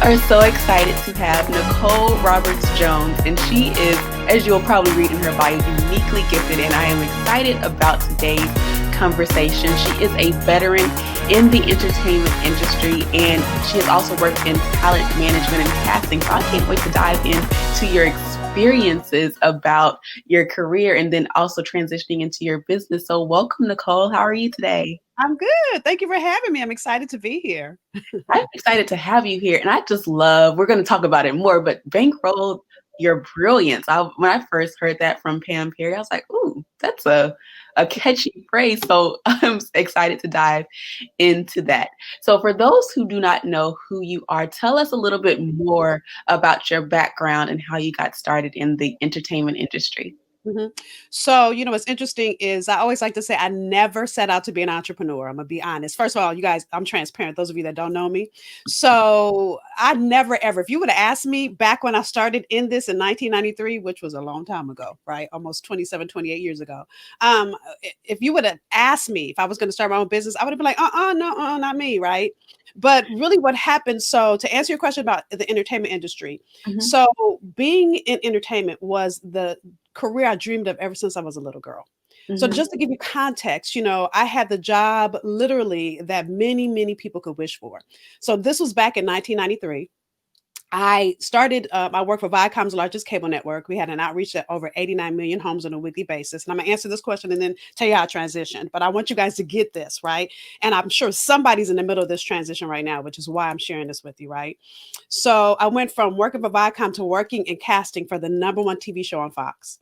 are so excited to have Nicole Roberts Jones, and she is, as you'll probably read in her bio, uniquely gifted, and I am excited about today's conversation. She is a veteran in the entertainment industry, and she has also worked in talent management and casting, so I can't wait to dive into your experiences about your career and then also transitioning into your business. So welcome, Nicole. How are you today? I'm good. Thank you for having me. I'm excited to be here. I'm excited to have you here. And I just love, we're going to talk about it more, but Bankroll Your Brilliance. When I first heard that from Pam Perry, I was like, ooh, that's a catchy phrase. So I'm excited to dive into that. So for those who do not know who you are, tell us a little bit more about your background and how you got started in the entertainment industry. Mhm. So, what's interesting is I always like to say I never set out to be an entrepreneur. I'm gonna be honest. First of all, you guys, I'm transparent. Those of you that don't know me, so I never ever. If you would have asked me back when I started in this in 1993, which was a long time ago, right, almost 27, 28 years ago, if you would have asked me if I was going to start my own business, I would have been like, no, not me, right? But really, what happened? So, to answer your question about the entertainment industry, Mhm. so being in entertainment was the career I dreamed of ever since I was a little girl. So Mhm. just to give you context, I had the job literally that many, many people could wish for. So this was back in 1993. I started, I worked for Viacom's largest cable network. We had an outreach to over 89 million homes on a weekly basis. And I'm gonna answer this question and then tell you how I transitioned. But I want you guys to get this, right? And I'm sure somebody's in the middle of this transition right now, which is why I'm sharing this with you, right? So I went from working for Viacom to working and casting for the number one TV show on Fox.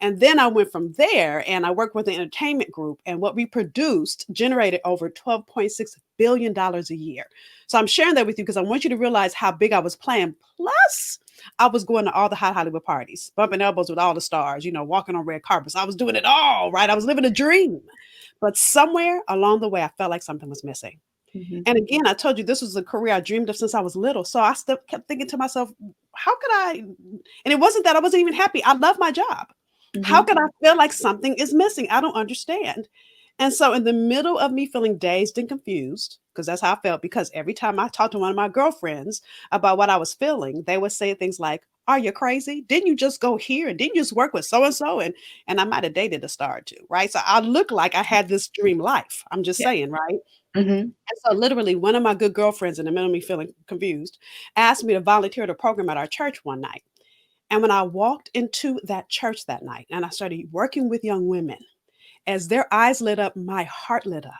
And then I went from there and I worked with the entertainment group. And what we produced generated over $12.6 billion a year. So I'm sharing that with you because I want you to realize how big I was playing. Plus, I was going to all the hot Hollywood parties, bumping elbows with all the stars, walking on red carpets. I was doing it all, right? I was living a dream. But somewhere along the way, I felt like something was missing. Mhm. And again, I told you this was a career I dreamed of since I was little. So I still kept thinking to myself, how could I? And it wasn't that I wasn't even happy. I love my job. How Mhm. could I feel like something is missing? I don't understand. And so, in the middle of me feeling dazed and confused, because that's how I felt, because every time I talked to one of my girlfriends about what I was feeling, they would say things like, "Are you crazy? Didn't you just go here? And didn't you just work with so and so?" And I might have dated a star too, right? So I look like I had this dream life. I'm just Yeah. saying, right? Mhm. And so literally one of my good girlfriends in the middle of me feeling confused asked me to volunteer at a program at our church one night. And when I walked into that church that night and I started working with young women, as their eyes lit up, my heart lit up.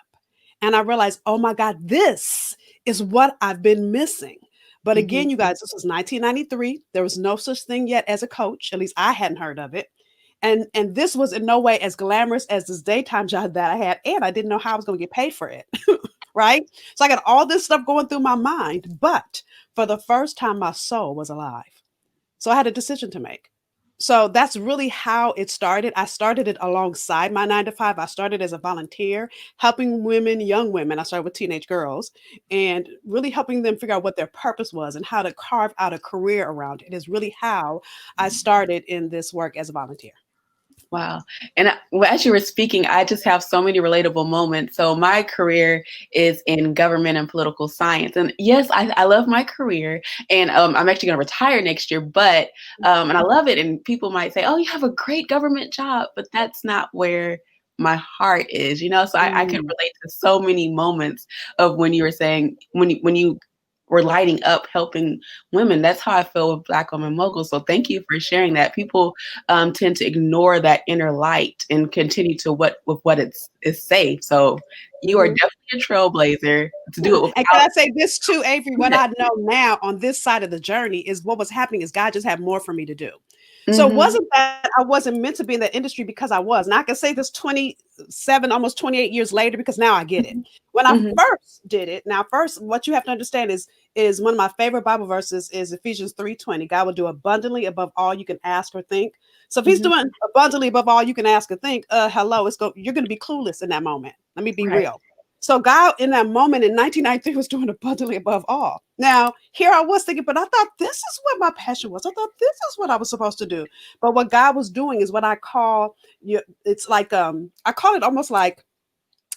And I realized, oh my God, this is what I've been missing. But Mhm. again, you guys, this was 1993. There was no such thing yet as a coach. At least I hadn't heard of it. And this was in no way as glamorous as this daytime job that I had. And I didn't know how I was going to get paid for it. Right? So I got all this stuff going through my mind. But for the first time, my soul was alive. So I had a decision to make. So that's really how it started. I started it alongside my 9 to 5. I started as a volunteer, helping women, young women. I started with teenage girls and really helping them figure out what their purpose was and how to carve out a career around it is really how I started in this work as a volunteer. Wow. And as you were speaking, I just have so many relatable moments. So my career is in government and political science. And yes, I love my career. And I'm actually going to retire next year, but, and I love it. And people might say, oh, you have a great government job, but that's not where my heart is, So I can Mm. relate to so many moments of when you were saying, when you were lighting up helping women. That's how I feel with Black Women Moguls. So thank you for sharing that. People tend to ignore that inner light and continue to what is safe. So you are Mhm. definitely a trailblazer to do it And can without. I say this too, Avery? What I know now on this side of the journey is what was happening is God just had more for me to do. So it Mm-hmm, wasn't that I wasn't meant to be in that industry because I was. And I can say this 27, almost 28 years later, because now I get it. When I hmm. first did it, now first, what you have to understand is one of my favorite Bible verses is Ephesians 3:20. God will do abundantly above all you can ask or think. So if he's Hmm. doing abundantly above all you can ask or think, hello, you're gonna be clueless in that moment. Let me be Right. real. So God in that moment in 1993 was doing abundantly above all. Now, here I was thinking, but I thought this is what my passion was. I thought this is what I was supposed to do. But what God was doing is what I call it's like I call it almost like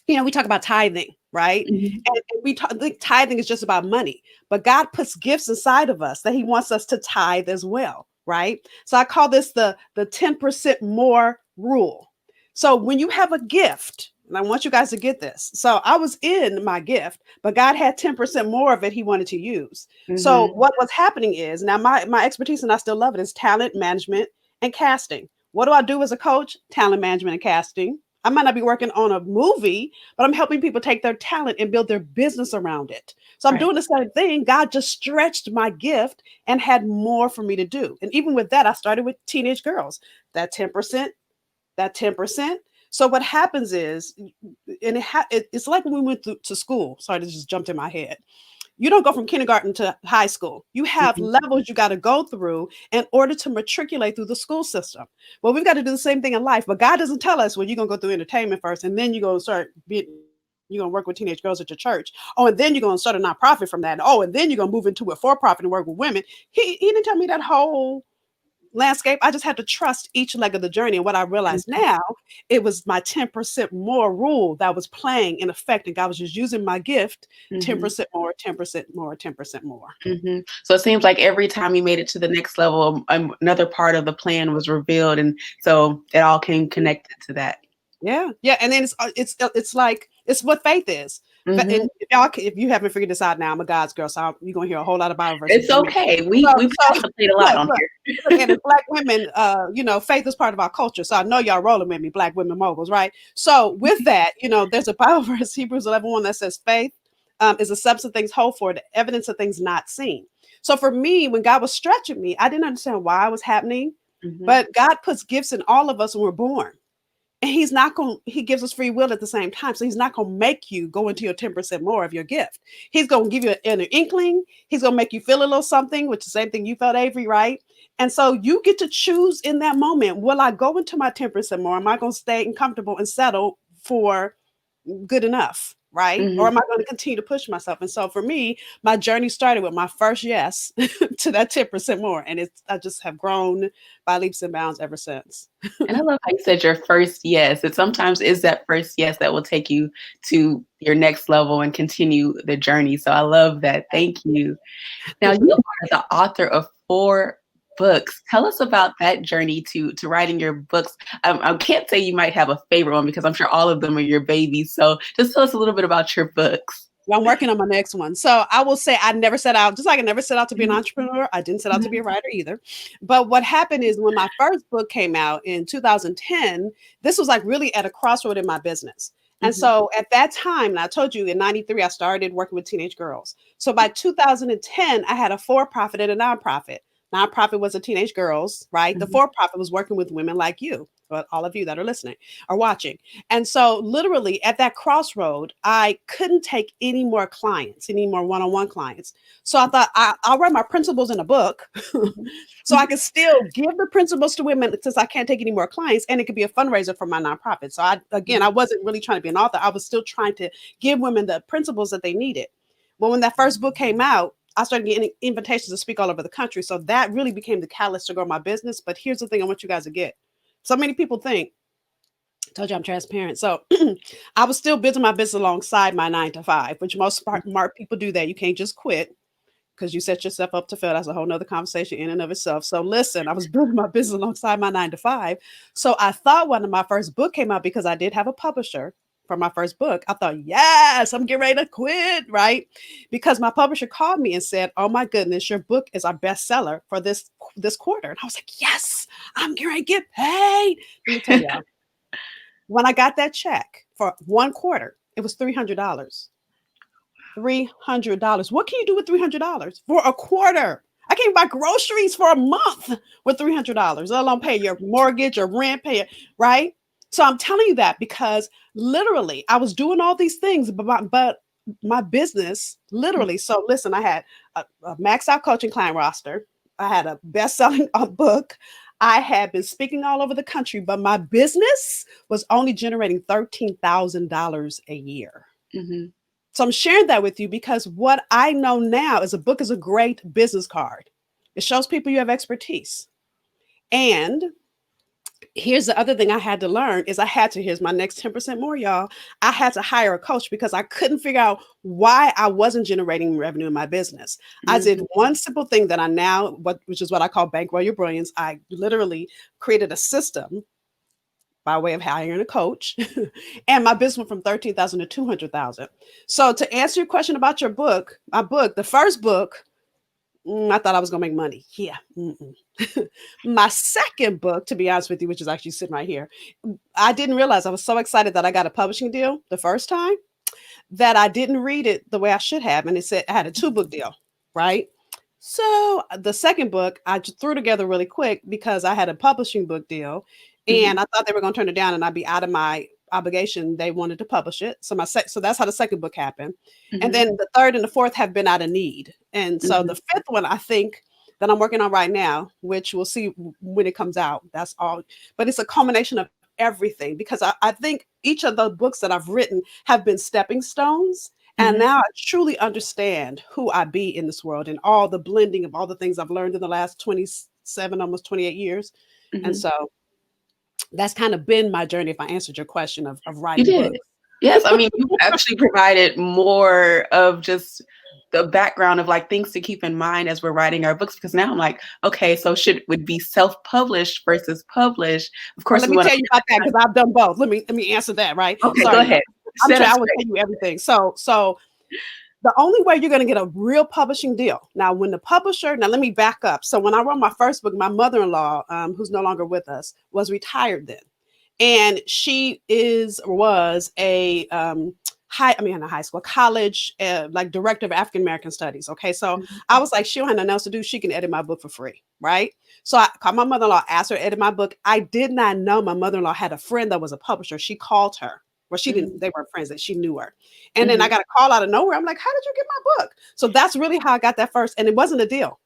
We talk about tithing, right? Mhm. And think tithing is just about money, but God puts gifts inside of us that He wants us to tithe as well, right? So I call this the 10% more rule. So when you have a gift, and I want you guys to get this. So I was in my gift, but God had 10% more of it He wanted to use. So Mhm. what was happening is now my expertise, and I still love it, is talent management and casting. What do I do as a coach? Talent management and casting. I might not be working on a movie, but I'm helping people take their talent and build their business around it. So I'm Right. doing the same thing. God just stretched my gift and had more for me to do. And even with that, I started with teenage girls. That 10%, that 10%. So what happens is, and it's like when we went to school. Sorry, this just jumped in my head. You don't go from kindergarten to high school. You have Mhm. levels you got to go through in order to matriculate through the school system. Well, we've got to do the same thing in life, but God doesn't tell us, well, you're going to go through entertainment first, and then you're going to start being, you're going to work with teenage girls at your church. Oh, and then you're going to start a nonprofit from that. Oh, and then you're going to move into a for-profit and work with women. He didn't tell me that whole landscape. I just had to trust each leg of the journey. And what I realized Mhm. now, it was my 10% more rule that was playing in effect. And God was just using my gift, Mhm. 10% more, 10% more, 10% more. Mhm. So it seems like every time you made it to the next level, another part of the plan was revealed, and so it all came connected to that. Yeah. Yeah. And then it's like, it's what faith is. Mhm. And if you haven't figured this out now, I'm a God's girl. So you're going to hear a whole lot of Bible verses It's from me. okay. So, We so contemplate a lot look, on look, look, here. and as Black women, faith is part of our culture. So I know y'all rolling with me, Black women moguls, right? So with that, there's a Bible verse, Hebrews 11:1, that says faith is a substance of things hoped for, the evidence of things not seen. So for me, when God was stretching me, I didn't understand why it was happening, Mhm. but God puts gifts in all of us when we're born. And he's not going he gives us free will at the same time. So he's not going to make you go into your 10% more of your gift. He's going to give you an inkling. He's going to make you feel a little something, which is the same thing you felt, Avery, right? And so you get to choose in that moment, will I go into my 10% more? Am I going to stay comfortable and settle for good enough, right? Or Mhm. am I going to continue to push myself? And so for me, my journey started with my first yes to that 10% more. And I just have grown by leaps and bounds ever since. And I love how you said your first yes. It sometimes is that first yes that will take you to your next level and continue the journey. So I love that. Thank you. Now you are the author of 4 books. Tell us about that journey to writing your books. I can't say you might have a favorite one because I'm sure all of them are your babies. So just tell us a little bit about your books. Well, I'm working on my next one. So I will say I never set out, just like I never set out to be an Mhm. entrepreneur. I didn't set out to be Mhm. a writer either. But what happened is when my first book came out in 2010, this was like really at a crossroad in my business. And Mhm. so at that time, and I told you in 93, I started working with teenage girls. So by 2010, I had a for-profit and a nonprofit. Nonprofit was a teenage girls, right? The Mhm. for-profit was working with women like you, but all of you that are listening are watching. And so, literally, at that crossroad, I couldn't take any more clients, any more one on one clients. So, I thought I'll write my principles in a book Mhm. so I can still give the principles to women since I can't take any more clients. And it could be a fundraiser for my nonprofit. So, I Mhm. wasn't really trying to be an author. I was still trying to give women the principles that they needed. But when that first book came out, I started getting invitations to speak all over the country. So that really became the catalyst to grow my business. But here's the thing I want you guys to get. So many people think, told you I'm transparent. So I was still building my business alongside my 9 to 5, which most smart people do that. You can't just quit because you set yourself up to fail. That's a whole nother conversation in and of itself. So listen, I was building my business alongside my 9 to 5. So I thought when my first book came out, because I did have a publisher for my first book, I thought, yes, I'm getting ready to quit, right? Because my publisher called me and said, oh my goodness, your book is our bestseller for this quarter. And I was like, yes, I'm getting ready to get paid. Let me tell y'all, when I got that check for one quarter, it was $300. $300. What can you do with $300 for a quarter? I can't buy groceries for a month with $300, let alone pay your mortgage or rent, pay it, right? So I'm telling you that because literally I was doing all these things, but my business literally. So listen, I had a max out coaching client roster. I had a best-selling book. I had been speaking all over the country, but my business was only generating $13,000 a year. Mhm. So I'm sharing that with you because what I know now is a book is a great business card. It shows people you have expertise. And Here's the other thing I had to learn is here's my next 10% more, y'all. I had to hire a coach because I couldn't figure out why I wasn't generating revenue in my business. I did Mhm. one simple thing that which is what I call Bankroll Your Brilliance. I literally created a system by way of hiring a coach, and my business went from 13,000 to 200,000. So to answer your question about my book, the first book, I thought I was gonna make money. Yeah. My second book, to be honest with you, which is actually sitting right here, I didn't realize I was so excited that I got a publishing deal the first time that I didn't read it the way I should have. And it said I had a 2-book deal, right? So the second book I just threw together really quick because I had a publishing book deal Mhm. and I thought they were going to turn it down and I'd be out of my obligation. They wanted to publish it. So that's how the second book happened. And Mhm. then the third and the fourth have been out of need. And so the Mhm. fifth one, I think that I'm working on right now, which we'll see when it comes out. That's all. But it's a culmination of everything because I think each of the books that I've written have been stepping stones. And Mhm. now I truly understand who I be in this world and all the blending of all the things I've learned in the last 27, almost 28 years. And Mhm. so that's kind of been my journey, if I answered your question of You writing did. books. Yes, I mean, you actually provided more of just the background of, like, things to keep in mind as we're writing our books, because now I'm like, "Okay, so should would be self-published versus published?" Of Well, course, let we me wanna tell you about that because I've done both. Let me answer that, right? Okay, go Sorry, ahead. I'm Set sure I us will straight. tell you everything. So the only way you're going to get a real publishing deal. Now, now let me back up. So when I wrote my first book, my mother-in-law, who's no longer with us, was retired then. And she was a not high school, college, like director of African American studies. Okay, so Mhm. I was like, she don't have nothing else to do. She can edit my book for free, right? So I called my mother-in-law, asked her to edit my book. I did not know my mother-in-law had a friend that was a publisher. She called her. Well, she didn't. Mhm. They weren't friends. That she knew her. And then I Mhm. got a call out of nowhere. I'm like, how did you get my book? So that's really how I got that first. And it wasn't a deal.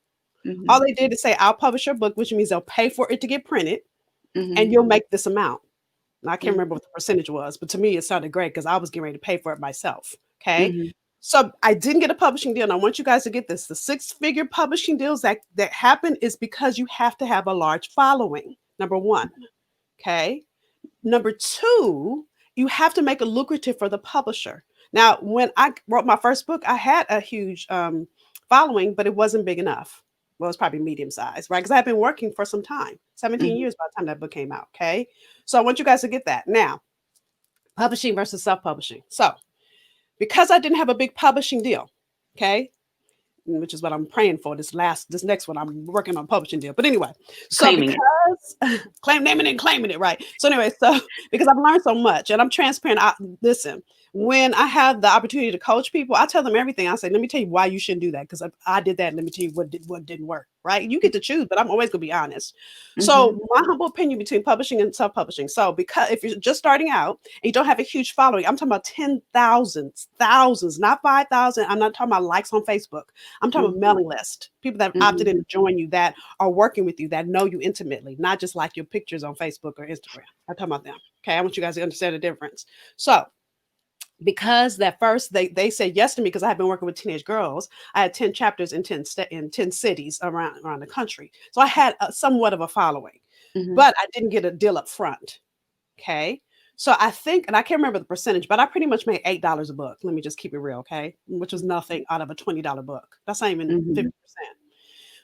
All Mhm. they did is say, I'll publish your book, which means they'll pay for it to get printed, and Mhm. you'll make this amount. And I can't Mhm. remember what the percentage was, but to me, it sounded great because I was getting ready to pay for it myself. Okay. Mhm. So I didn't get a publishing deal. And I want you guys to get this. The 6-figure publishing deals that happen is because you have to have a large following. Number one. Okay. Number two, you have to make it lucrative for the publisher. Now, when I wrote my first book, I had a huge following, but it wasn't big enough. Well, it's probably medium size, right? Because I've been working for some time, 17 Mhm. years by the time that book came out. Okay. So I want you guys to get that. Now, publishing versus self publishing. So, because I didn't have a big publishing deal, okay, which is what I'm praying for this next one. I'm working on publishing deal. But anyway, so Claiming it. because naming it and claiming it, right? So anyway, so because I've learned so much and I'm transparent. Listen, when I have the opportunity to coach people, I tell them everything. I say, let me tell you why you shouldn't do that because I did that. And let me tell you what didn't work. Right? You get to choose, but I'm always gonna be honest. Mhm. So my humble opinion between publishing and self-publishing. So because if you're just starting out and you don't have a huge following, I'm talking about 10,000s, thousands, not 5,000. I'm not talking about likes on Facebook. I'm talking about Mhm. mailing list, people that have opted Mhm. in to join you, that are working with you, that know you intimately, not just like your pictures on Facebook or Instagram. I'm talking about them. Okay, I want you guys to understand the difference. So, because that first they said yes to me because I had been working with teenage girls. I had 10 chapters in 10 cities around the country, so I had somewhat of a following, Mhm. but I didn't get a deal up front. Okay. So I think, and I can't remember the percentage, but I pretty much made $8 a book. Let me just keep it real, okay? Which was nothing out of a $20 book. That's not even Mhm. 50%.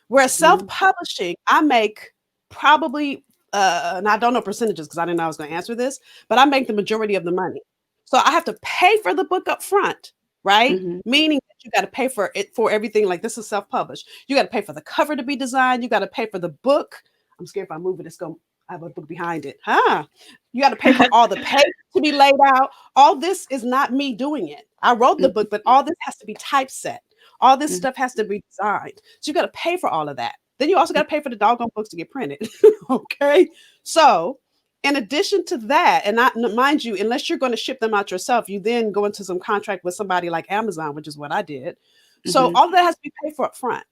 Whereas Mhm. self-publishing, I make probably, and I don't know percentages because I didn't know I was going to answer this, but I make the majority of the money. So I have to pay for the book up front, right? Mhm. Meaning that you got to pay for it for everything. Like this is self-published. You got to pay for the cover to be designed. You got to pay for the book. I'm scared if I move it, it's going to I have a book behind it. You got to pay for all the page to be laid out. All this is not me doing it. I wrote the Mhm. book, but all this has to be typeset. All this Mhm. stuff has to be designed. So you got to pay for all of that. Then you also got to pay for the doggone books to get printed. Okay. So, in addition to that, and not mind you, unless you're going to ship them out yourself, you then go into some contract with somebody like Amazon, which is what I did. So Mhm. all of that has to be paid for up front.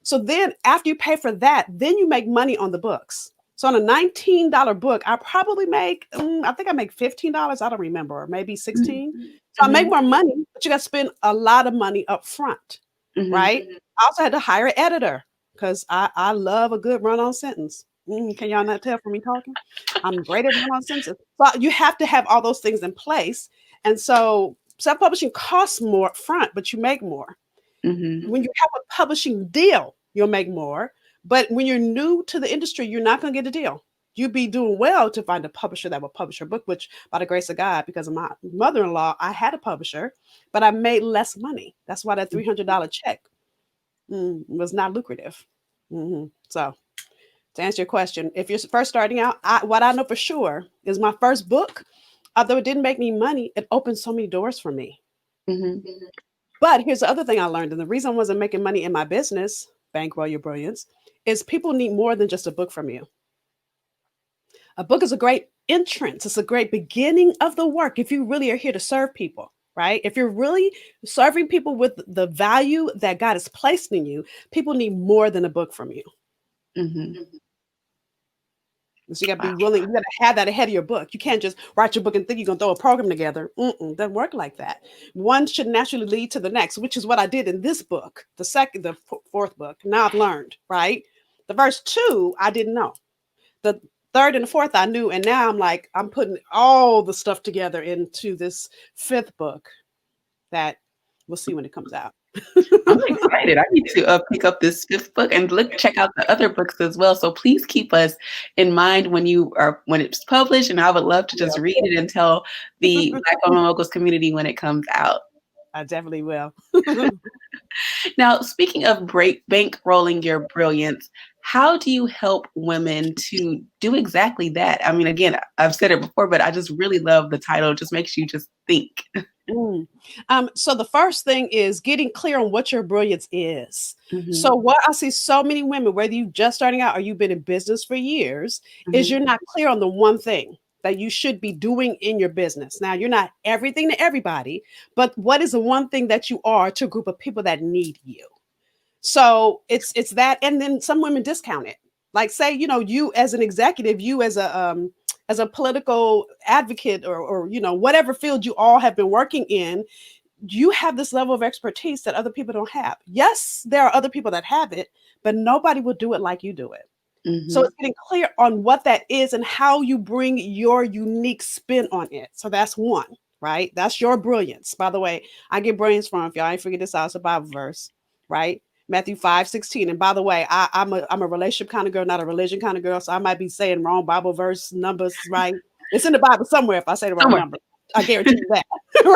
So then after you pay for that, then you make money on the books. So on a $19 book, I probably make, I think I make $15. I don't remember, or maybe Mhm. 16. So I make Mhm. more money, but you got to spend a lot of money up front, Mhm. right? I also had to hire an editor because I love a good run-on sentence. Can y'all not tell from me talking? I'm great at one sentences. But you have to have all those things in place. And so self-publishing costs more up front, but you make more. Mm-hmm. When you have a publishing deal, you'll make more. But when you're new to the industry, you're not going to get a deal. You'd be doing well to find a publisher that will publish your book, which by the grace of God, because of my mother-in-law, I had a publisher, but I made less money. That's why that $300 check was not lucrative. So to answer your question, if you're first starting out, what I know for sure is my first book, although it didn't make me money, it opened so many doors for me. Mm-hmm. But here's the other thing I learned, and the reason I wasn't making money in my business, Bankroll Your Brilliance, is people need more than just a book from you. A book is a great entrance. It's a great beginning of the work if you really are here to serve people, right? If you're really serving people with the value that God has placed in you, people need more than a book from you. Mm-hmm. So you got to be Wow. willing. You got to have that ahead of your book. You can't just write your book and think you're going to throw a program together. Doesn't work like that. One should naturally lead to the next, which is what I did in this book, the fourth book. Now I've learned, right? The first two, I didn't know. The third and the fourth, I knew. And now I'm putting all the stuff together into this fifth book that we'll see when it comes out. I'm excited. I need to pick up this fifth book and check out the other books as well. So please keep us in mind when it's published, and I would love to just read it and tell the Black Women Locals community when it comes out. I definitely will. Now, speaking of bankrolling your brilliance, how do you help women to do exactly that? I mean, again, I've said it before, but I just really love the title. It just makes you just think. So the first thing is getting clear on what your brilliance is. Mm-hmm. So what I see so many women, whether you just starting out or you've been in business for years, is you're not clear on the one thing that you should be doing in your business. Now, you're not everything to everybody, but what is the one thing that you are to a group of people that need you? So it's that, and then some women discount it. Like say, you as an executive, you as a political advocate or whatever field you all have been working in, you have this level of expertise that other people don't have. Yes, there are other people that have it, but nobody will do it like you do it. Mm-hmm. So it's getting clear on what that is and how you bring your unique spin on it. So that's one, right? That's your brilliance. By the way, I get brilliance from, if y'all ain't figured this out, it's a Bible verse, right? Matthew 5:16. And by the way, I'm a relationship kind of girl, not a religion kind of girl. So I might be saying wrong Bible verse numbers, right? It's in the Bible somewhere if I say the wrong number. I guarantee you that,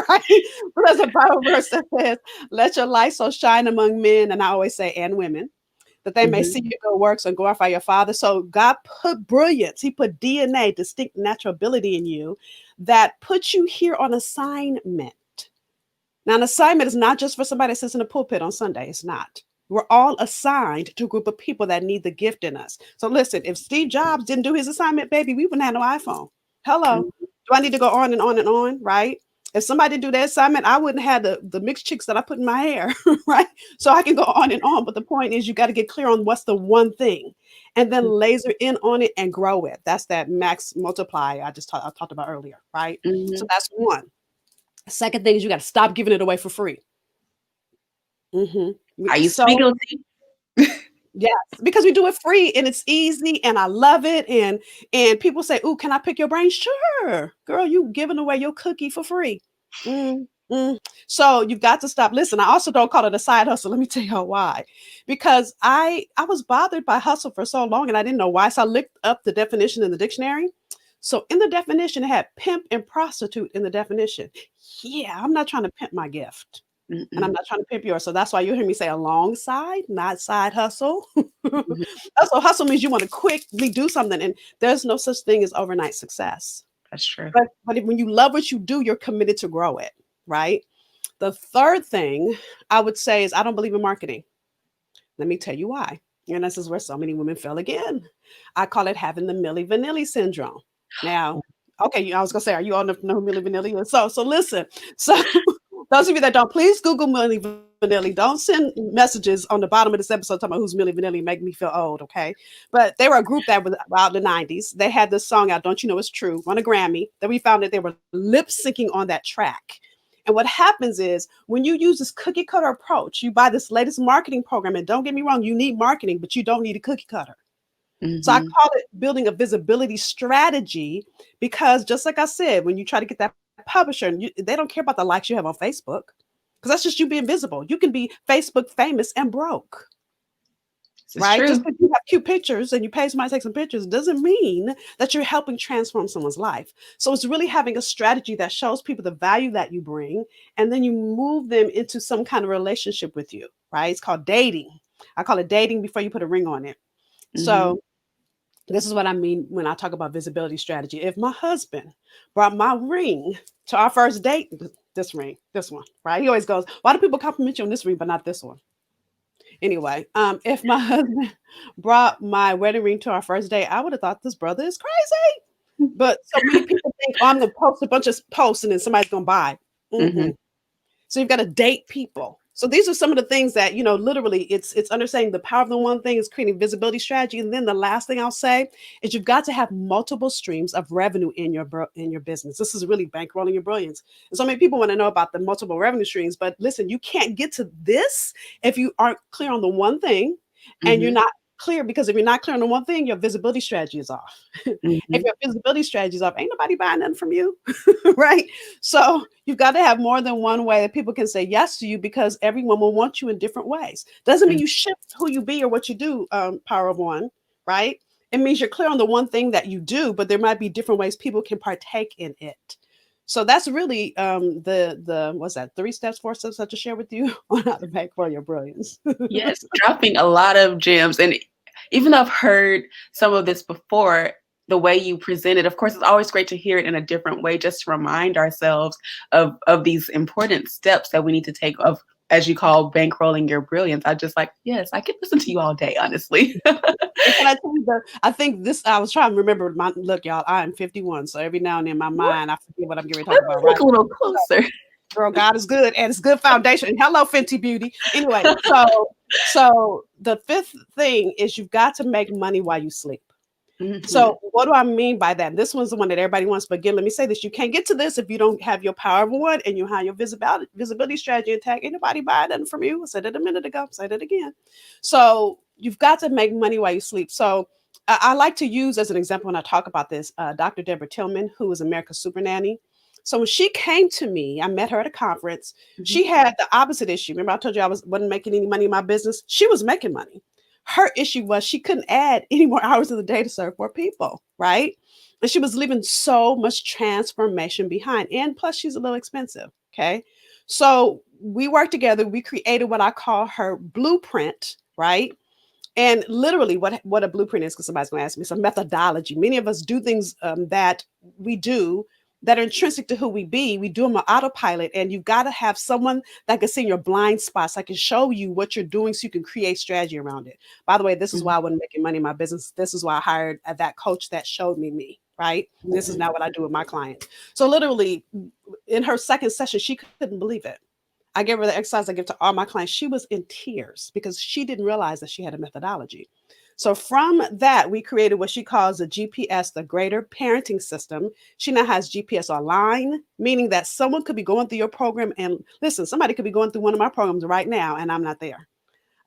right? But there's a Bible verse that says, let your light so shine among men, and I always say, and women, that they may see your good works and glorify your Father. So God put brilliance. He put DNA, distinct natural ability in you that puts you here on assignment. Now, an assignment is not just for somebody that sits in the pulpit on Sunday. It's not. We're all assigned to a group of people that need the gift in us. So listen, if Steve Jobs didn't do his assignment, baby, we wouldn't have no iPhone. Hello. Do I need to go on and on and on, right? If somebody didn't do their assignment, I wouldn't have the mixed chicks that I put in my hair, right? So I can go on and on. But the point is you got to get clear on what's the one thing and then laser in on it and grow it. That's that max multiply I talked about earlier, right? So that's one. Second thing is you got to stop giving it away for free. I used to be guilty. Yes, because we do it free and it's easy and I love it. And people say, "Ooh, can I pick your brain?" Sure, girl, you giving away your cookie for free. So you've got to stop. Listen, I also don't call it a side hustle. Let me tell you why. Because I was bothered by hustle for so long and I didn't know why. So I looked up the definition in the dictionary. So in the definition, it had pimp and prostitute in the definition. Yeah, I'm not trying to pimp my gift. And I'm not trying to pimp yours. So that's why you hear me say alongside, not side hustle. Also, hustle means you want to quickly do something. And there's no such thing as overnight success. That's true. But when you love what you do, you're committed to grow it, right? The third thing I would say is I don't believe in marketing. Let me tell you why. And this is where so many women fail again. I call it having the Milli Vanilli syndrome. Now, okay, I was going to say, are you all know who Milli Vanilli is? So listen. So those of you that don't, please Google Milli Vanilli. Don't send messages on the bottom of this episode talking about who's Milli Vanilli and make me feel old, okay? But they were a group that was out in the 90s. They had this song out, Don't You Know It's True, won a Grammy. Then we found that they were lip syncing on that track. And what happens is when you use this cookie cutter approach, you buy this latest marketing program. And don't get me wrong, you need marketing, but you don't need a cookie cutter. So I Mm-hmm. call it building a visibility strategy because just like I said, when you try to get that publisher, and they don't care about the likes you have on Facebook because that's just you being visible. You can be Facebook famous and broke. This is Right? Just true. because you have cute pictures and you pay somebody to take some pictures doesn't mean that you're helping transform someone's life. So it's really having a strategy that shows people the value that you bring, and then you move them into some kind of relationship with you, right? It's called dating. I call it dating before you put a ring on it. Mm-hmm. So this is what I mean when I talk about visibility strategy. If my husband brought my ring to our first date, this ring, this one, right? He always goes, "Why do people compliment you on this ring, but not this one?" Anyway, if my husband brought my wedding ring to our first date, I would have thought this brother is crazy. But so many people think, oh, I'm gonna post a bunch of posts and then somebody's gonna buy. Mm-hmm. Mm-mm. So you've got to date people. So these are some of the things that, literally it's understanding the power of the one thing is creating visibility strategy. And then the last thing I'll say is you've got to have multiple streams of revenue in your business. This is really bankrolling your brilliance. And so many people want to know about the multiple revenue streams, but listen, you can't get to this if you aren't clear on the one thing and you're Mm-hmm. not clear, because if you're not clear on the one thing, your visibility strategy is off. If Mm-hmm. your visibility strategy is off, ain't nobody buying nothing from you. Right? So you've got to have more than one way that people can say yes to you, because everyone will want you in different ways. Doesn't mean you shift who you be or what you do, power of one, right? It means you're clear on the one thing that you do, but there might be different ways people can partake in it. So that's really the what's that, 3 steps, 4 steps I to share with you on how to make for your brilliance. Yes, dropping a lot of gems. And even though I've heard some of this before, the way you present it, of course, it's always great to hear it in a different way, just to remind ourselves of these important steps that we need to take of, as you call, bankrolling your brilliance. I just like, yes, I could listen to you all day, honestly. And can I tell you I think this, I was trying to remember look, y'all, I am 51. So every now and then in my mind, I forget what I'm getting ready to talk about, Look right? a little So, closer. girl, God is good and it's good foundation. And hello, Fenty Beauty. Anyway, so the fifth thing is you've got to make money while you sleep. Mm-hmm. So what do I mean by that? This one's the one that everybody wants. But again, let me say this. You can't get to this if you don't have your power of one and you have your visibility strategy intact. Ain't nobody buy nothing from you. I said it a minute ago. Say that again. So you've got to make money while you sleep. So I like to use as an example when I talk about this, Dr. Deborah Tillman, who is America's Super Nanny. So when she came to me, I met her at a conference. Mm-hmm. She had the opposite issue. Remember, I told you wasn't making any money in my business. She was making money. Her issue was she couldn't add any more hours of the day to serve more people, right? And she was leaving so much transformation behind. And plus, she's a little expensive. Okay. So we worked together. We created what I call her blueprint, right? And literally, what a blueprint is, because somebody's going to ask me, it's a methodology. Many of us do things that we do that are intrinsic to who we be. We do them on autopilot, and you've got to have someone that can see your blind spots, that can show you what you're doing so you can create strategy around it. By the way, this is why I wasn't making money in my business. This is why I hired that coach that showed me, right? This is Mm-hmm. not what I do with my clients. So literally, in her second session, she couldn't believe it. I gave her the exercise I give to all my clients. She was in tears because she didn't realize that she had a methodology. So from that, we created what she calls the GPS, the Greater Parenting System. She now has GPS online, meaning that someone could be going through your program, and listen, somebody could be going through one of my programs right now, and I'm not there.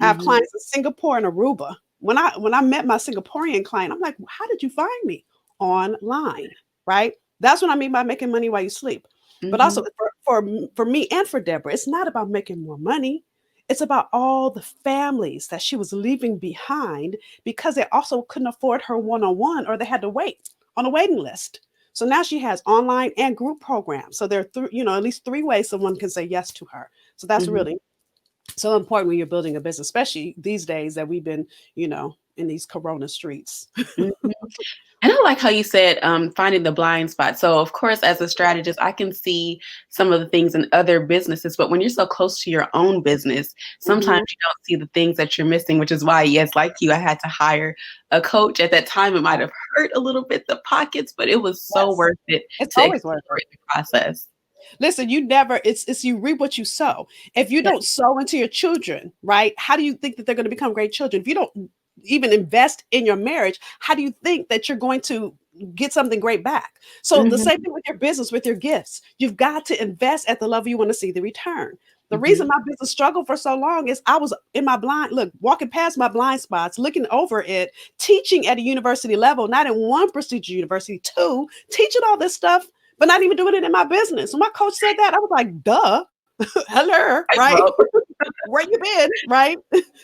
I have Mm-hmm. clients in Singapore and Aruba. When I met my Singaporean client, I'm like, how did you find me? Online, right? That's what I mean by making money while you sleep. But Mm-hmm. also for me and for Deborah, it's not about making more money. It's about all the families that she was leaving behind because they also couldn't afford her one-on-one, or they had to wait on a waiting list. So now she has online and group programs. So there are at least 3 ways someone can say yes to her. So that's Mm-hmm. really so important when you're building a business, especially these days that we've been, in these corona streets. Mm-hmm. And I like how you said finding the blind spot. So, of course, as a strategist, I can see some of the things in other businesses. But when you're so close to your own business, sometimes Mhm. you don't see the things that you're missing, which is why, yes, like you, I had to hire a coach. At that time, it might have hurt a little bit the pockets, but it was so Yes. worth it It's to always worth it. accelerate the process. Listen, it's you reap what you sow. If you Yeah. don't sow into your children, right? How do you think that they're going to become great children? If you don't even invest in your marriage, how do you think that you're going to get something great back? So the Mm-hmm. same thing with your business, with your gifts. You've got to invest at the level you want to see the return. The reason my business struggled for so long is I was in my blind, look, walking past my blind spots, looking over it, teaching at a university level, not in one prestigious university, two, teaching all this stuff, but not even doing it in my business. When my coach said that, I was like, duh, hello, right? Where you been, right?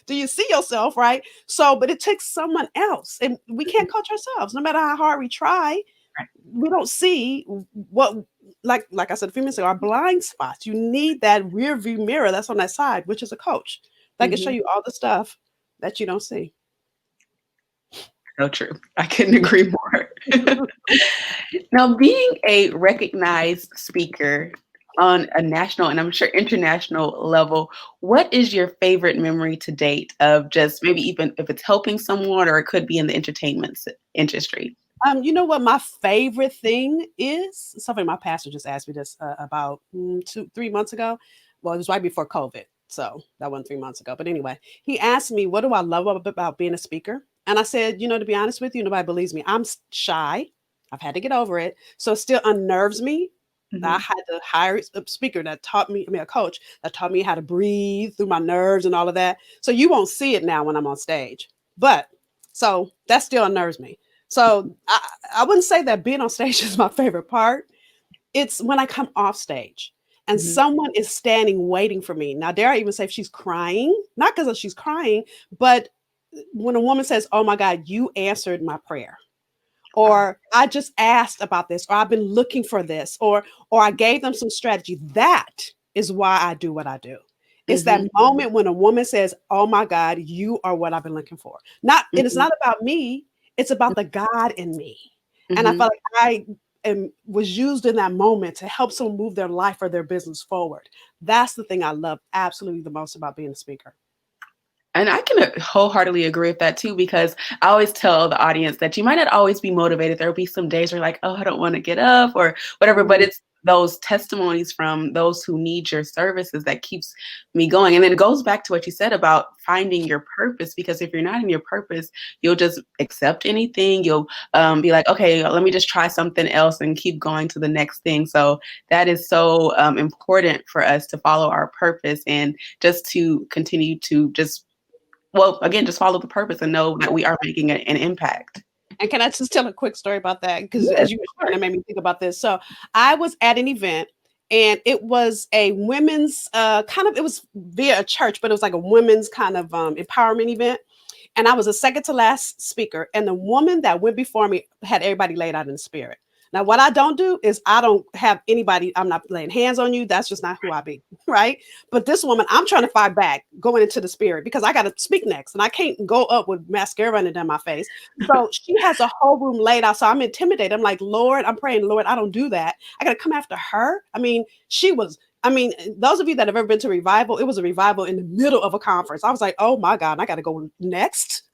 Do you see yourself, right? So, but it takes someone else, and we can't coach ourselves. No matter how hard we try, we don't see what, like I said a few minutes ago, our blind spots. You need that rear view mirror that's on that side, which is a coach that can show you all the stuff that you don't see. So true. I couldn't agree more. Now, being a recognized speaker on a national and I'm sure international level, what is your favorite memory to date of just maybe even if it's helping someone or it could be in the entertainment industry? You know what my favorite thing is? Something my pastor just asked me this about 3 months ago. Well, it was right before COVID, so that wasn't 3 months ago. But anyway, he asked me, "What do I love about being a speaker?" And I said, to be honest with you, nobody believes me. I'm shy. I've had to get over it, so it still unnerves me. I had to hire a speaker that taught me, a coach that taught me how to breathe through my nerves and all of that. So you won't see it now when I'm on stage, but so that still unnerves me. So I wouldn't say that being on stage is my favorite part. It's when I come off stage and someone is standing waiting for me. Now, dare I even say if she's crying, not because she's crying, but when a woman says, "Oh my God, you answered my prayer," or "I just asked about this," or "I've been looking for this," or I gave them some strategy. That is why I do what I do. It's that moment when a woman says, "Oh my God, you are what I've been looking for." And it's not about me. It's about the God in me. And I felt like was used in that moment to help someone move their life or their business forward. That's the thing I love absolutely the most about being a speaker. And I can wholeheartedly agree with that too, because I always tell the audience that you might not always be motivated. There will be some days where you're like, oh, I don't want to get up or whatever, but it's those testimonies from those who need your services that keeps me going. And then it goes back to what you said about finding your purpose, because if you're not in your purpose, you'll just accept anything. You'll be like, okay, let me just try something else and keep going to the next thing. So that is so important for us to follow our purpose and just to continue to just just follow the purpose and know that we are making an impact. And can I just tell a quick story about that? Because as you were sharing, it made me think about this. So I was at an event and it was a women's it was via a church, but it was like a women's kind of empowerment event. And I was a second to last speaker. And the woman that went before me had everybody laid out in the spirit. Now, what I don't do is I don't have anybody, I'm not laying hands on you. That's just not who I be, right? But this woman, I'm trying to fight back, going into the spirit, because I got to speak next and I can't go up with mascara running down my face. So she has a whole room laid out. So I'm intimidated. I'm like, Lord, I'm praying, Lord, I don't do that. I got to come after her. Those of you that have ever been to revival, it was a revival in the middle of a conference. I was like, oh my God, I got to go next.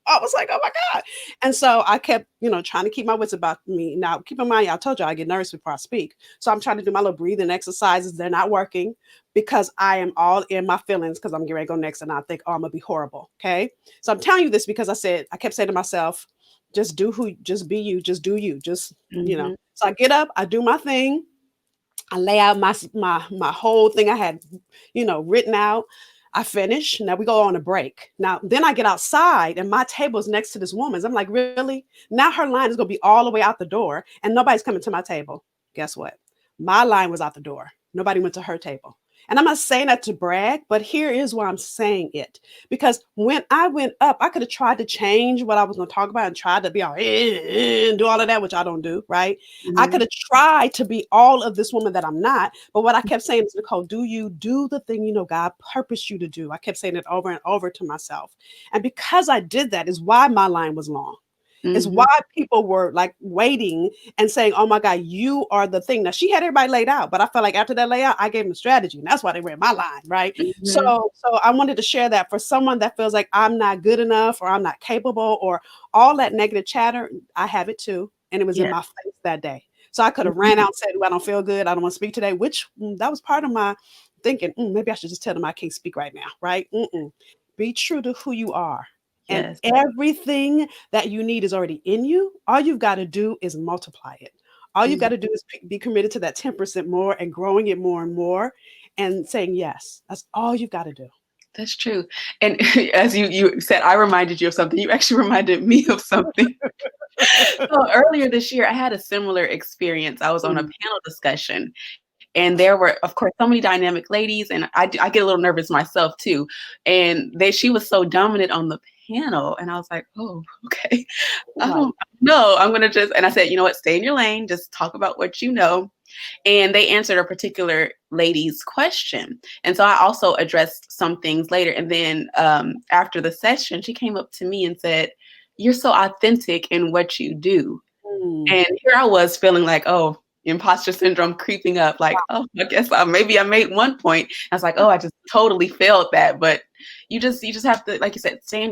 I was like, oh my God. And so I kept, trying to keep my wits about me. Now, keep in mind, I told you I get nervous before I speak. So I'm trying to do my little breathing exercises. They're not working because I am all in my feelings because I'm getting ready to go next and I think, oh, I'm going to be horrible. Okay. So I'm telling you this because I kept saying to myself, just be you, just do you, So I get up, I do my thing. I lay out my whole thing I had, written out. I finish. Now we go on a break. Now, then I get outside and my table is next to this woman's. I'm like, really? Now her line is going to be all the way out the door and nobody's coming to my table. Guess what? My line was out the door. Nobody went to her table. And I'm not saying that to brag, but here is why I'm saying it. Because when I went up, I could have tried to change what I was going to talk about and tried to be all and do all of that, which I don't do, right? I could have tried to be all of this woman that I'm not. But what I kept saying is, Nicole, do the thing God purposed you to do. I kept saying it over and over to myself. And because I did that is why my line was long. Is why people were like waiting and saying, oh my God, you are the thing. Now she had everybody laid out, but I felt like after that layout, I gave them a strategy. And that's why they read my line, right? So I wanted to share that for someone that feels like I'm not good enough or I'm not capable or all that negative chatter. I have it too. And it was in my face that day. So I could have ran out and said, well, I don't feel good. I don't want to speak today, which that was part of my thinking. Maybe I should just tell them I can't speak right now, right? Be true to who you are. And everything that you need is already in you. All you've got to do is multiply it. All you've got to do is be committed to that 10% more and growing it more and more. and saying yes. That's all you've got to do. That's true. And as you said, I reminded you of something. You actually reminded me of something. So earlier this year, I had a similar experience. I was on a Mm. panel discussion, and there were, of course, so many dynamic ladies, and I get a little nervous myself too. And she was so dominant on the panel, and I was like, oh, okay, I Right. don't know. I'm gonna just, and I said, you know what, stay in your lane, just talk about what you know. And they answered a particular lady's question, and so I also addressed some things later. And then after the session, she came up to me and said, "You're so authentic in what you do." Mm. And here I was feeling like, oh, imposter syndrome creeping up, like, oh, I guess maybe I made one point. I was like, oh, I just totally failed that. But you just have to, like you said, stay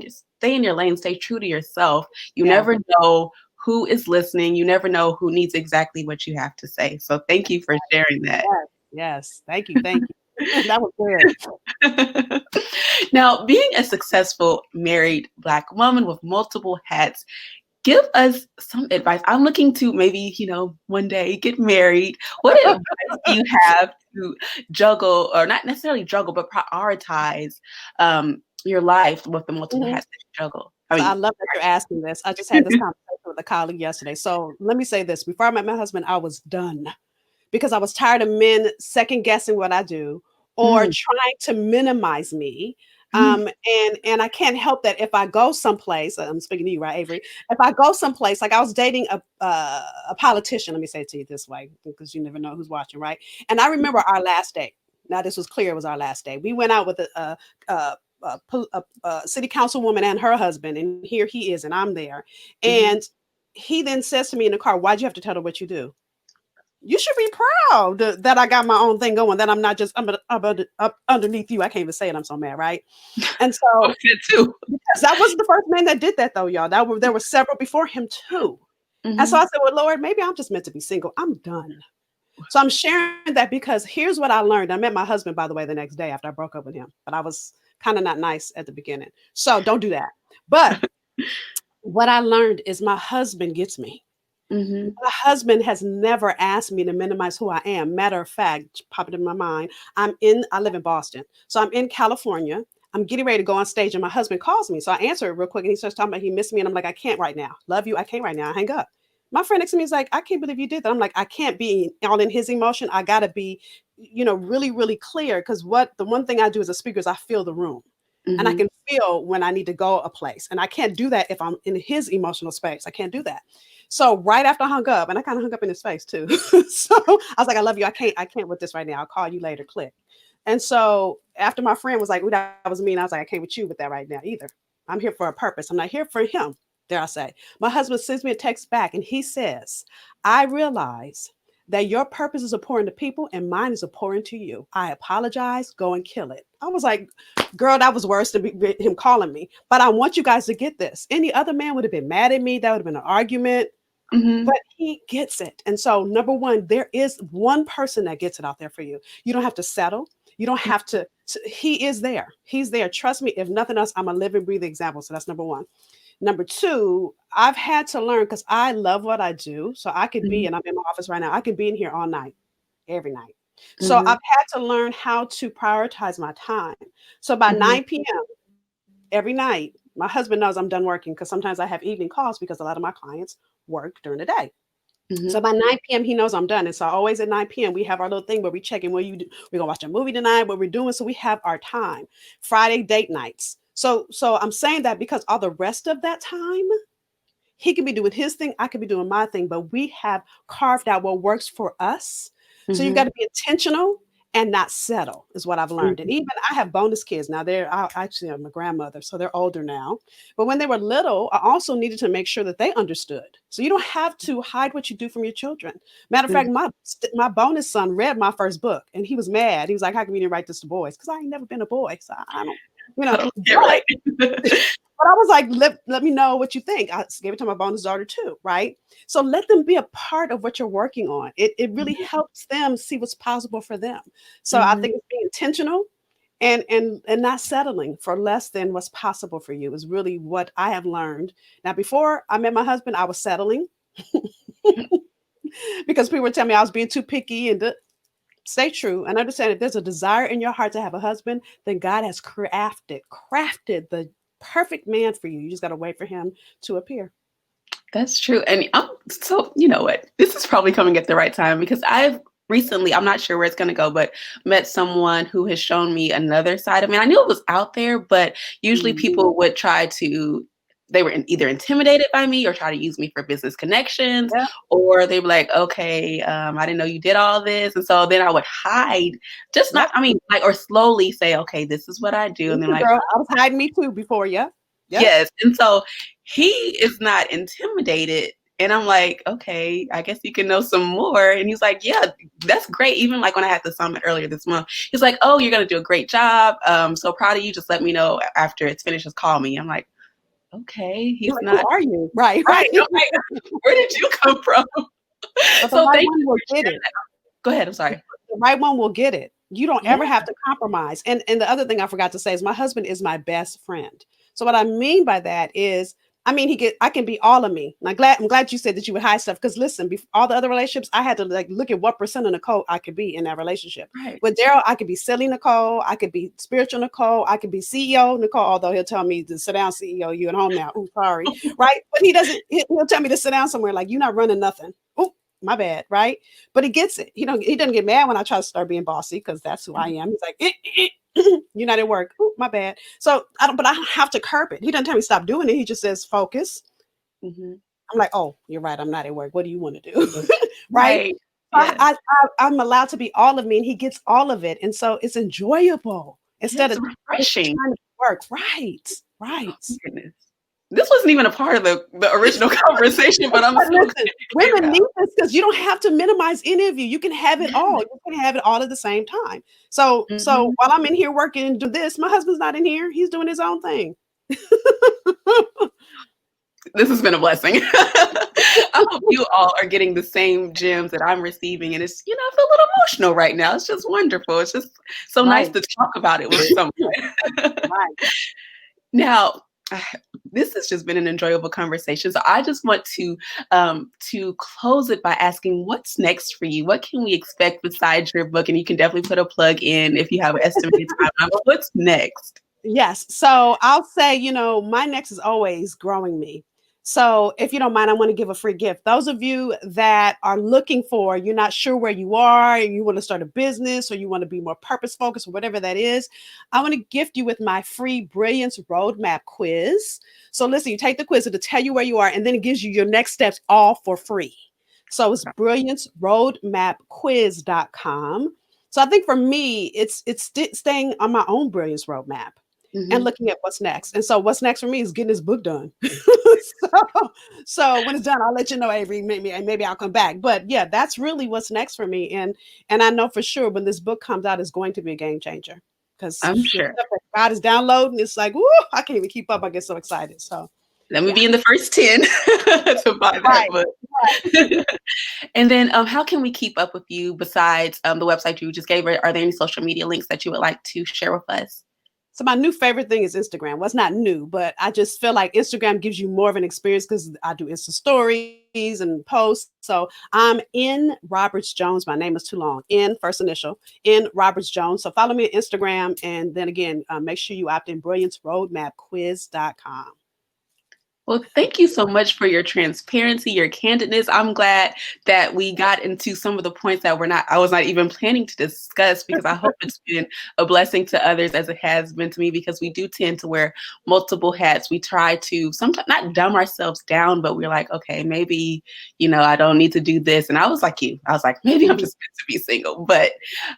in your lane, stay true to yourself. You Yeah. never know who is listening. You never know who needs exactly what you have to say. So thank you for sharing that. Yes. Yes. Thank you. Thank you. That was good. Now, being a successful married Black woman with multiple hats, give us some advice. I'm looking to maybe, one day get married. What advice do you have to juggle, or not necessarily juggle, but prioritize your life with the multiple Mhm. hats that you juggle? So I love that you're asking this. I just had this conversation with a colleague yesterday. So let me say this. Before I met my husband, I was done because I was tired of men second guessing what I do or Mm, trying to minimize me. mm, And I can't help that if I go someplace, I'm speaking to you, right, Avery? If I go someplace, like I was dating a politician, let me say it to you this way, because you never know who's watching, right? And I remember our last date. Now this was clear; it was our last day. We went out with a city councilwoman and her husband, and here he is, and I'm there. mhm. And he then says to me in the car, "Why'd you have to tell her what you do? You should be proud that I got my own thing going, that I'm not just up underneath you." I can't even say it. I'm so mad, right? And I so did too. because that wasn't the first man that did that, though, y'all. There were several before him too. And so I Mhm. said, "Well, Lord, maybe I'm just meant to be single. I'm done." So I'm sharing that because here's what I learned. I met my husband, by the way, the next day after I broke up with him, but I was kind of not nice at the beginning. So don't do that. But what I learned is my husband gets me. Mhm. My husband has never asked me to minimize who I am. Matter of fact, pop it in my mind. I live in Boston. So I'm in California. I'm getting ready to go on stage and my husband calls me. So I answer it real quick and he starts talking about he missed me. And I'm like, I can't right now. Love you. I can't right now. I hang up. My friend next to me is like, I can't believe you did that. I'm like, I can't be all in his emotion. I gotta be, really, really clear. Cause the one thing I do as a speaker is I feel the room. And I Mhm. can feel when I need to go a place. And I can't do that if I'm in his emotional space. I can't do that. So right after I hung up, and I kind of hung up in his face too. So I was like, I love you. I can't with this right now. I'll call you later. Click. And so after my friend was like, "Ooh, that was mean," I was like, I can't with you with that right now either. I'm here for a purpose. I'm not here for him. Dare I say. My husband sends me a text back and he says, "I realize that your purpose is important to people and mine is important to you. I apologize. Go and kill it." I was like, girl, that was worse than him calling me. But I want you guys to get this. Any other man would have been mad at me. That would have been an argument, Mhm. but he gets it. And so, number one, there is one person that gets it out there for you. You don't have to settle. You don't have he is there. He's there. Trust me. If nothing else, I'm a living, breathing example. So that's number one. Number two, I've had to learn because I love what I do. So I could be, Mhm. and I'm in my office right now, I could be in here all night, every night. So Mhm. I've had to learn how to prioritize my time. So by Mhm. 9 p.m. every night, my husband knows I'm done working because sometimes I have evening calls because a lot of my clients work during the day. So Mhm. by 9 p.m., he knows I'm done. And so always at 9 p.m., we have our little thing where we check in what you do. We're gonna watch a movie tonight, what we're doing. So we have our time. Friday date nights. So I'm saying that because all the rest of that time, he could be doing his thing, I could be doing my thing, but we have carved out what works for us. So you've got Mhm. to be intentional and not settle, is what I've learned. And Mhm. even I have bonus kids now. Actually I'm a grandmother, so they're older now. But when they were little, I also needed to make sure that they understood. So you don't have to hide what you do from your children. Matter of fact, Mhm. my bonus son read my first book, and he was mad. He was like, "How come you didn't write this to boys?" Because I ain't never been a boy, so I don't, I don't get but right. but I was like, let me know what you think. I gave it to my bonus daughter too, right? So let them be a part of what you're working on. It really helps them see what's possible for them. So I Mhm. think it's being intentional and not settling for less than what's possible for you is really what I have learned. Now, before I met my husband, I was settling because people were telling me I was being too picky and stay true and understand if there's a desire in your heart to have a husband, then God has crafted the perfect man for you. You just got to wait for him to appear. That's true. And so, you know what? This is probably coming at the right time because I've recently, I'm not sure where it's going to go, but met someone who has shown me another side of me. I knew it was out there, but usually people would try to, they were either intimidated by me or try to use me for business connections, Yeah. or they were like, okay, I didn't know you did all this. And so then I would hide, just not, I mean, like, or slowly say, okay, this is what I do. And then like, Girl, I was hiding me too before. Yeah. Yep. yes. And so he is not intimidated. And I'm like, okay, I guess you can know some more. And he's like, yeah, that's great. Even like when I had the summit earlier this month, he's like, oh, you're going to do a great job. So proud of you. Just let me know after it's finished. Just call me. I'm like, okay, he's like, not. Who are you? Right. Right. Where did you come from? But So thank you will for get sharing it. that. Go ahead. I'm sorry. The right one will get it. You don't ever Yeah. have to compromise. And the other thing I forgot to say is my husband is my best friend. So what I mean by that is, I mean, I can be all of me. And I'm glad you said that you would hide stuff. Because listen, all the other relationships, I had to like look at what percent of Nicole I could be in that relationship. Right. With Daryl, I could be silly Nicole. I could be spiritual Nicole. I could be CEO Nicole. Although he'll tell me to sit down, CEO. You at home now? Ooh, sorry, right? But he doesn't. He'll tell me to sit down somewhere. Like, you're not running nothing. Ooh, my bad, right? But he gets it. He doesn't get mad when I try to start being bossy because that's who I am. He's like, you're not at work. Ooh, my bad. So I don't have to curb it. He doesn't tell me stop doing it. He just says focus. Mm-hmm. I'm like, oh, you're right. I'm not at work. What do you want to do? Right. Yes. I'm allowed to be all of me, and he gets all of it, and so it's enjoyable instead of refreshing. trying to work. Right. Oh, goodness. This wasn't even a part of the original conversation, but I'm so women need this because you don't have to minimize any of you. You can have it all. You can have it all at the same time. So while I'm in here working and do this, my husband's not in here. He's doing his own thing. This has been a blessing. I hope you all are getting the same gems that I'm receiving. And it's, I feel a little emotional right now. It's just wonderful. It's just so nice to talk about it with someone. Now, this has just been an enjoyable conversation. So I just want to close it by asking, what's next for you? What can we expect besides your book? And you can definitely put a plug in if you have an estimated timeline. But what's next? Yes. So I'll say, my next is always growing me. So if you don't mind, I want to give a free gift. Those of you that are looking for, you're not sure where you are, you want to start a business or you want to be more purpose focused or whatever that is, I want to gift you with my free Brilliance Roadmap quiz. So listen, you take the quiz, it'll tell you where you are, and then it gives you your next steps all for free. So it's brillianceroadmapquiz.com. So I think for me, it's staying on my own Brilliance Roadmap. Mm-hmm. And looking at what's next. And so what's next for me is getting this book done. so when it's done, I'll let you know, Avery, maybe I'll come back. But yeah, that's really what's next for me. And I know for sure when this book comes out, it's going to be a game changer. Because I'm sure God is downloading. It's like, woo, I can't even keep up. I get so excited. So let me be in the first 10 to buy that book. Right. And then how can we keep up with you besides the website you just gave? Are there any social media links that you would like to share with us? So my new favorite thing is Instagram. Well, it's not new, but I just feel like Instagram gives you more of an experience because I do Insta stories and posts. So I'm in Roberts Jones. My name is too long. In first initial, in Roberts Jones. So follow me on Instagram. And then again, make sure you opt in brillianceroadmapquiz.com. Well, thank you so much for your transparency, your candidness. I'm glad that we got into some of the points that I was not even planning to discuss, because I hope it's been a blessing to others as it has been to me, because we do tend to wear multiple hats. We try to sometimes not dumb ourselves down, but we're like, okay, maybe, I don't need to do this. And I was like you. I was like, maybe I'm just meant to be single. But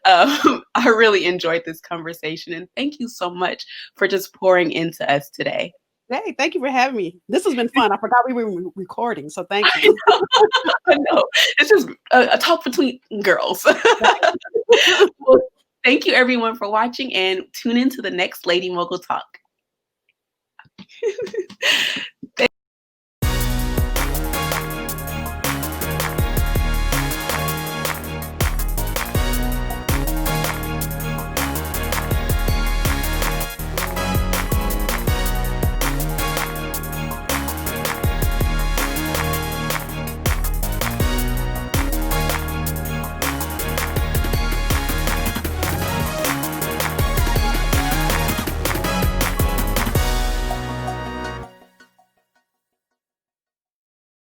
I really enjoyed this conversation. And thank you so much for just pouring into us today. Hey, thank you for having me. This has been fun. I forgot we were recording, so thank you. I know. It's just a talk between girls. Well, thank you, everyone, for watching, and tune in to the next Lady Mogul Talk.